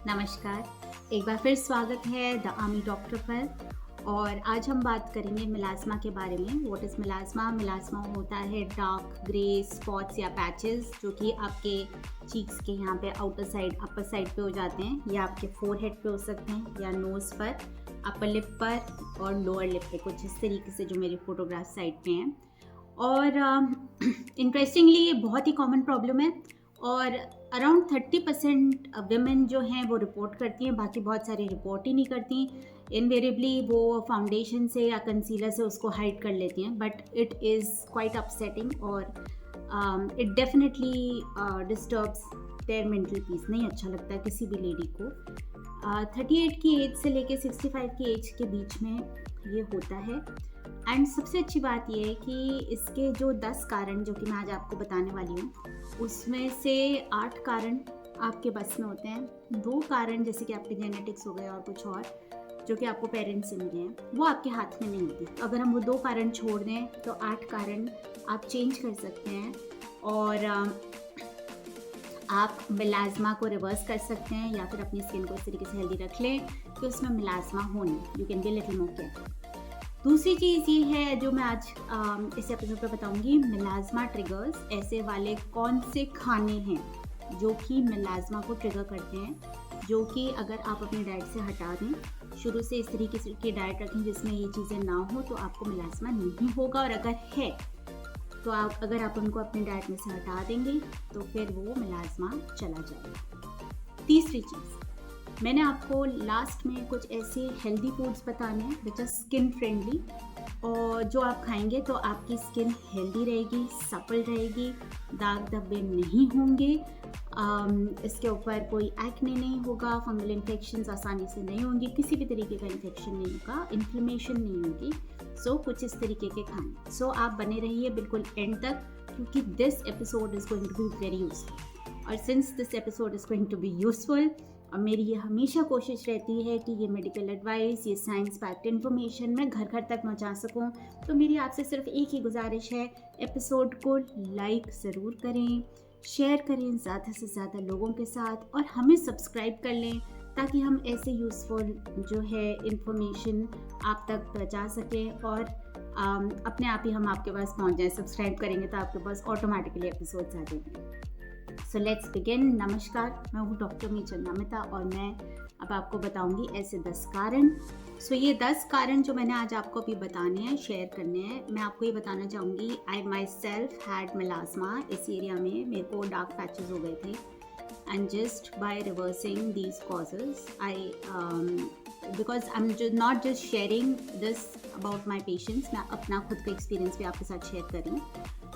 नमस्कार, एक बार फिर स्वागत है द आर्मी डॉक्टर पर। और आज हम बात करेंगे मिलाज़्मा के बारे में। What is मिलाज़्मा? मिलाज़्मा होता है डार्क ग्रे स्पॉट्स या पैचेस जो कि आपके चीक्स के यहाँ पे आउटर साइड अपर साइड पे हो जाते हैं, या आपके फोरहेड पे हो सकते हैं, या नोज़ पर, अपर लिप पर और लोअर लिप पे, कुछ इस तरीके से जो मेरी फोटोग्राफ साइड पे हैं। और इंटरेस्टिंगली ये बहुत ही कॉमन प्रॉब्लम है और अराउंड 30% वेमेन जो हैं वो रिपोर्ट करती हैं, बाकी बहुत सारी रिपोर्ट ही नहीं करती। इनवेरिएबली वो फाउंडेशन से या कंसीलर से उसको हाइड कर लेती हैं, but it is quite upsetting और it definitely disturbs their mental peace. नहीं अच्छा लगता है किसी भी लेडी को। 38 की एज से लेके 65 की एज के बीच में ये होता है। एंड सबसे अच्छी बात यह है कि इसके जो 10 कारण जो कि मैं आज आपको बताने वाली हूँ, उसमें से 8 कारण आपके बस में होते हैं। 2 कारण जैसे कि आपके जेनेटिक्स हो गए और कुछ और जो कि आपको पेरेंट्स से मिले हैं, वो आपके हाथ में नहीं होते। तो अगर हम वो 2 कारण छोड़ दें तो 8 कारण आप चेंज कर सकते हैं और आप मिलाज़्मा को रिवर्स कर सकते हैं, या फिर अपनी स्किन को इस तरीके से हेल्दी रख लें कि उसमें मिलाज़्मा हो नहीं। You can be little more careful. दूसरी चीज़ ये है जो मैं आज इस एपिसोड पे बताऊंगी, मिलाज़्मा ट्रिगर्स। ऐसे वाले कौन से खाने हैं जो कि मिलाज़्मा को ट्रिगर करते हैं, जो कि अगर आप अपनी डाइट से हटा दें, शुरू से इस तरीके से की डाइट रखें जिसमें ये चीज़ें ना हो, तो आपको मिलाज़्मा नहीं होगा। और अगर है तो अगर आप उनको अपनी डाइट में से हटा देंगे तो फिर वो मिलाज़्मा चला जाएगा। तीसरी चीज़, मैंने आपको लास्ट में कुछ ऐसे हेल्दी फूड्स बताने हैं विच आर स्किन फ्रेंडली, और जो आप खाएंगे तो आपकी स्किन हेल्दी रहेगी, सपल रहेगी, दाग धब्बे नहीं होंगे, इसके ऊपर कोई एक्ने नहीं होगा, फंगल इन्फेक्शंस आसानी से नहीं होंगी, किसी भी तरीके का इन्फेक्शन नहीं होगा, इन्फ्लेमेशन नहीं होगी। सो कुछ इस तरीके के खाने। सो आप बने रहिए बिल्कुल एंड तक, क्योंकि this episode is going to be very useful. और since this episode is going to be useful, और मेरी ये हमेशा कोशिश रहती है कि ये मेडिकल एडवाइस, ये साइंस बैक्ड इन्फॉर्मेशन मैं घर घर तक पहुंचा सकूं, तो मेरी आपसे सिर्फ एक ही गुजारिश है, एपिसोड को लाइक ज़रूर करें, शेयर करें ज़्यादा से ज़्यादा लोगों के साथ, और हमें सब्सक्राइब कर लें ताकि हम ऐसे यूज़फुल जो है इन्फॉर्मेशन आप तक पहुंचा सकें और अपने आप ही हम आपके पास पहुंच जाएं। सब्सक्राइब करेंगे तो आपके पास ऑटोमेटिकली एपिसोड्स आ जाएंगे। So let's begin. नमस्कार, मैं हूँ डॉक्टर मीचल नमिता और मैं अब आपको बताऊंगी ऐसे 10 कारण। सो ये 10 कारण जो मैंने आज आपको अभी बताने हैं, शेयर करने हैं, मैं आपको ये बताना चाहूँगी। आई माई सेल्फ हैड मिलाज़्मा। इस एरिया में मेरे को डार्क पैचेस हो गए थे, and just by reversing these causes I because I am not just sharing this about my patients, मैं अपना खुद का एक्सपीरियंस भी आपके साथ शेयर कर रही हूँ।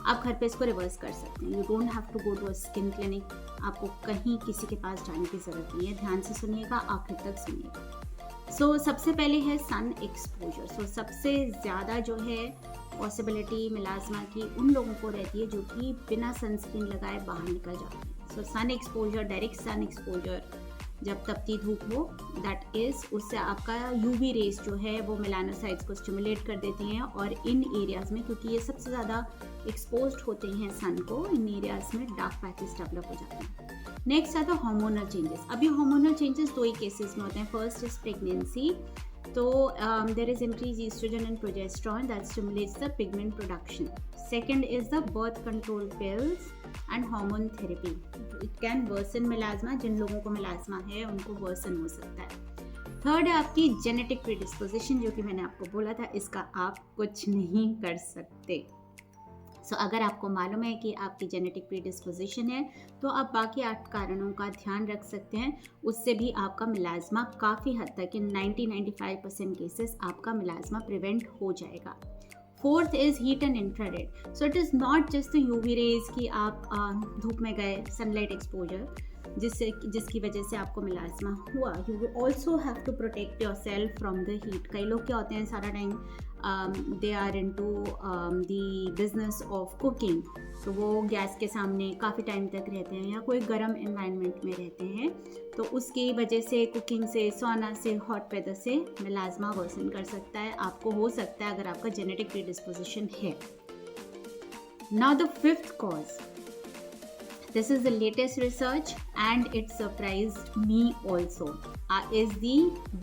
आप घर पे इसको रिवर्स कर सकते हैं। You don't have to go to a skin clinic, आपको कहीं किसी के पास जाने की ज़रूरत नहीं है। ध्यान से सुनिएगा, आखिर तक सुनिएगा। सो सबसे पहले है सन एक्सपोजर। सो सबसे ज़्यादा जो है पॉसिबिलिटी मिलाज़्मा की उन लोगों को रहती है जो कि बिना सनस्क्रीन लगाए बाहर निकल जाते हैं। So sun exposure, direct sun exposure, जब तपती धूप हो, दैट इज़, उससे आपका यूवी रेस जो है वो मेलानोसाइट्स को स्टिमुलेट कर देती हैं, और इन एरियाज़ में, क्योंकि ये सबसे ज़्यादा एक्सपोज्ड होते हैं सन को, इन एरियाज़ में डार्क पैचेस डेवलप हो जाते हैं। नेक्स्ट आता है हार्मोनल चेंजेस। अब ये हार्मोनल चेंजेस 2 ही केसेस में होते हैं। फर्स्ट इज प्रेगनेंसी, तो there is increase estrogen and progesterone that stimulates the pigment production. Second is the birth control pills and hormone therapy. It can worsen melasma. जिन लोगों को मिलाज़्मा है उनको वर्सन हो सकता है। थर्ड है आपकी जेनेटिक प्रीडिस्पोजिशन, जो कि मैंने आपको बोला था, इसका आप कुछ नहीं कर सकते। सो अगर आपको मालूम है कि आपकी जेनेटिक प्रीडिस्पोजिशन है तो आप बाकी 8 कारणों का ध्यान रख सकते हैं। उससे भी आपका मिलाज़्मा काफ़ी हद तक, इन 90-95% केसेस आपका मिलाज़्मा प्रिवेंट हो जाएगा। Fourth is heat and infrared. So it is not just the UV rays कि आप धूप में गए, सनलाइट एक्सपोजर जिसकी वजह से आपको मिलाज़्मा हुआ। You also have to protect your self from the heat. कई लोग क्या होते हैं, सारा time they are into the business of cooking, तो वो गैस के सामने काफ़ी टाइम तक रहते हैं या कोई गर्म इन्वायरमेंट में रहते हैं, तो उसकी वजह से, कुकिंग से, सोना से, हॉट वेदर से मिलाज़्मा वर्सन कर सकता है। आपको हो सकता है अगर आपका जेनेटिक प्रीडिस्पोजिशन है। Now the fifth cause This is the latest research and it surprised me also. Is the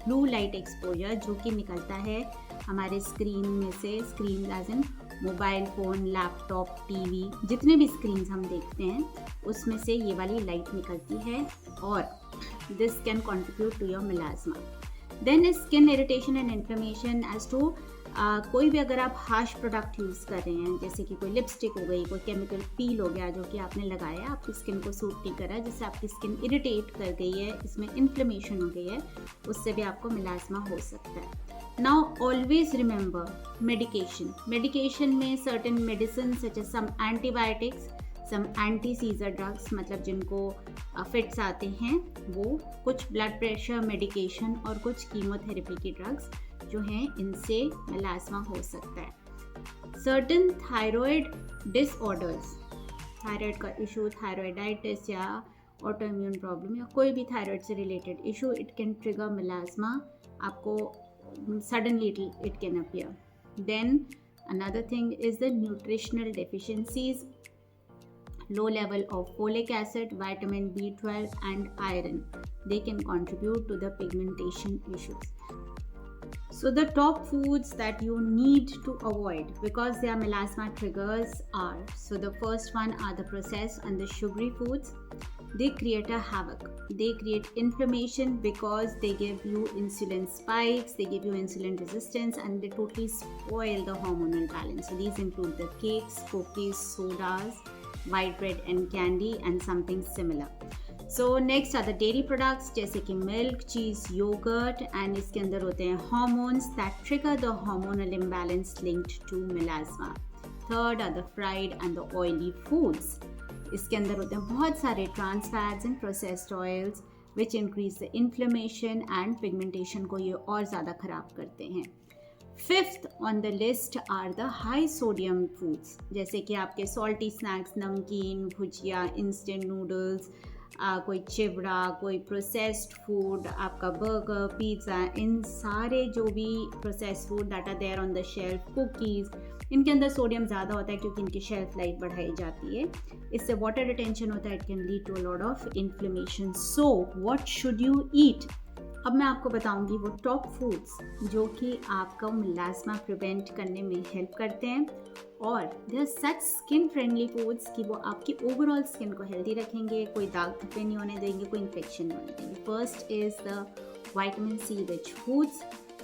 blue light exposure जो कि निकलता है हमारे स्क्रीन में से, screen as in mobile phone, laptop, TV, जितने भी स्क्रीन्स हम देखते हैं उसमें से ये वाली लाइट निकलती है और this can contribute to your melasma. Then skin irritation and inflammation as to कोई भी अगर आप हार्श प्रोडक्ट यूज़ कर रहे हैं, जैसे कि कोई लिपस्टिक हो गई, कोई केमिकल पील हो गया जो कि आपने लगाया, आपकी स्किन को सूट नहीं करा, जिससे आपकी स्किन इरिटेट कर गई है, इसमें इन्फ्लेमेशन हो गई है, उससे भी आपको मिलाज्मा हो सकता है. नाउ ऑलवेज रिमेंबर मेडिकेशन में certain medicine such as some antibiotics, some anti seizure drugs, मतलब जिनको फिट्स आते हैं वो, कुछ ब्लड प्रेशर मेडिकेशन और कुछ कीमोथेरेपी की ड्रग्स जो हैं, इनसे मिलाज्मा हो सकता है. सर्टेन थायराइड डिसऑर्डर्स, थायराइड का इशू, थायराइडाइटिस या ऑटोइम्यून प्रॉब्लम या कोई भी थायराइड से related issue, it can trigger melasma. आपको suddenly it can appear. Then another thing is the nutritional deficiencies, low level of folic acid, vitamin B12 and iron. They can contribute to the pigmentation issues. So the top foods that you need to avoid because they are melasma triggers are, so the first one are the processed and the sugary foods. They create a havoc. They create inflammation because they give you insulin spikes, they give you insulin resistance, and they totally spoil the hormonal balance. So these include the cakes, cookies, sodas, white bread and candy and something similar. So next are the dairy products जैसे कि milk, cheese, yogurt, and इसके अंदर होते हैं hormones that trigger the hormonal imbalance linked to melasma. Third are the fried and the oily foods. इसके अंदर होते हैं बहुत सारे trans fats and processed oils which increase the inflammation and pigmentation को ये और ज़्यादा ख़राब करते हैं. Fifth on the list are the high sodium foods, जैसे कि आपके सॉल्टी स्नैक्स, नमकीन, भुजिया, इंस्टेंट नूडल्स, कोई चिवड़ा, कोई प्रोसेस्ड फूड, आपका बर्गर, पिज़्ज़ा, इन सारे जो भी processed food that are there on the shelf, cookies, इनके अंदर सोडियम ज़्यादा होता है क्योंकि इनकी शेल्फ लाइफ बढ़ाई जाती है. इससे वाटर रिटेंशन होता है, it can lead to a lot of inflammation. So what should you eat? अब मैं आपको बताऊंगी वो टॉप फूड्स जो कि आपका मिलाज्मा प्रिवेंट करने में हेल्प करते हैं और they are such skin friendly foods कि वो आपकी ओवरऑल स्किन को हेल्दी रखेंगे, कोई दाग धब्बे नहीं होने देंगे, कोई इन्फेक्शन नहीं होने देंगे. First is the vitamin C rich foods,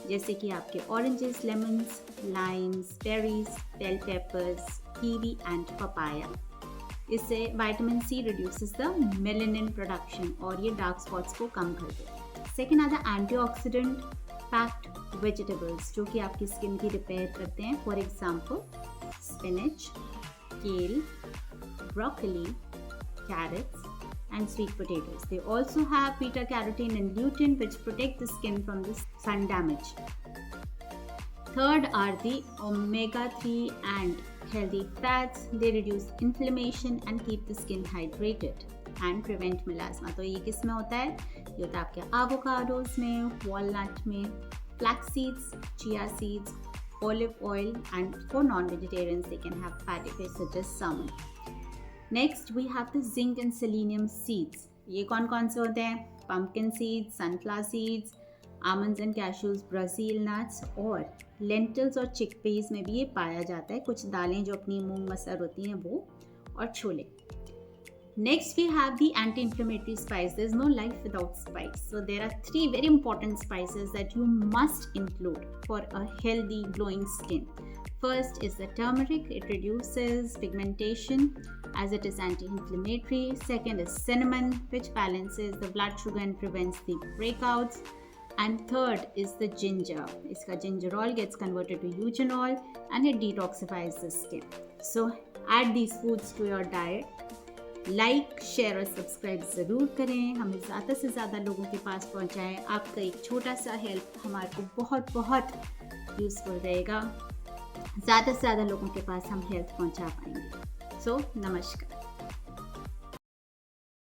जैसे कि आपके oranges, lemons, limes, berries, bell peppers, kiwi and papaya. इससे vitamin C reduces the melanin production और ये डार्क स्पॉट्स को कम कर देता है. Second are the antioxidant packed vegetables जो कि आपकी स्किन की रिपेयर करते हैं. For example spinach, kale, broccoli, carrots and sweet potatoes. They also have beta carotene and lutein which protect the skin from the sun damage. Third are the omega-3 and healthy fats. They reduce inflammation and keep the skin hydrated and prevent melasma. तो ये किस में होता है? ये होता है आपके avocados में, walnut में, flax seeds, chia seeds, olive oil, and for non-vegetarians they can have fatty fish such as salmon. Next we have the zinc and selenium seeds. ये कौन कौन से होते हैं? Pumpkin seeds, sunflower seeds, almonds and cashews, Brazil nuts और lentils और chickpeas में भी ये पाया जाता है. कुछ दालें जो अपनी मूंग मसर होती हैं वो, और chole. Next we have the anti-inflammatory spice. There is no life without spice. So there are 3 very important spices that you must include for a healthy glowing skin. First is the turmeric. It reduces pigmentation as it is anti-inflammatory. Second is cinnamon, which balances the blood sugar and prevents the breakouts. And third is the ginger. Iska gingerol gets converted to eugenol and it detoxifies the skin. So add these foods to your diet. Like, share और subscribe ज़रूर करें, हमें ज़्यादा से ज़्यादा लोगों के पास पहुंचाएं. आपका एक छोटा सा हेल्प हमारे को बहुत बहुत यूज़फुल रहेगा. ज़्यादा से ज़्यादा लोगों के पास हम हेल्प पहुंचा पाएंगे. सो नमस्कार.